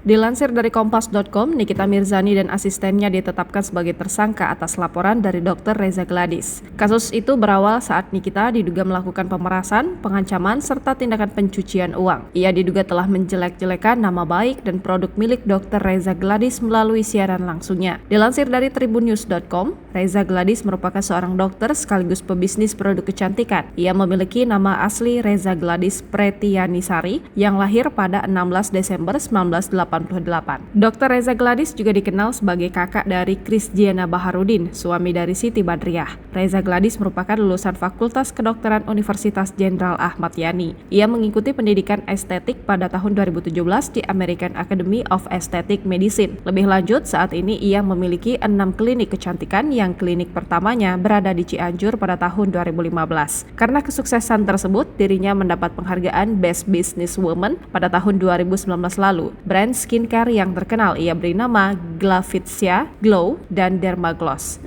Dilansir dari Kompas.com, Nikita Mirzani dan asistennya ditetapkan sebagai tersangka atas laporan dari Dr. Reza Gladys. Kasus itu berawal saat Nikita diduga melakukan pemerasan, pengancaman, serta tindakan pencucian uang. Ia diduga telah menjelek-jelekan nama baik dan produk milik Dr. Reza Gladys melalui siaran langsungnya. Dilansir dari tribunnews.com, Reza Gladys merupakan seorang dokter sekaligus pebisnis produk kecantikan. Ia memiliki nama asli Reza Gladys Pretianisari yang lahir pada 16 Desember 1988. Dr. Reza Gladys juga dikenal sebagai kakak dari Krisdiana Baharudin, suami dari Siti Badriah. Reza Gladys merupakan lulusan Fakultas Kedokteran Universitas Jenderal Ahmad Yani. Ia mengikuti pendidikan estetik pada tahun 2017 di American Academy of Aesthetic Medicine. Lebih lanjut, saat ini ia memiliki 6 klinik kecantikan yang klinik pertamanya berada di Cianjur pada tahun 2015. Karena kesuksesan tersebut, dirinya mendapat penghargaan Best Businesswoman pada tahun 2019 lalu. Brand skincare yang terkenal ia beri nama Glavitsia, Glow, dan Dermagloss.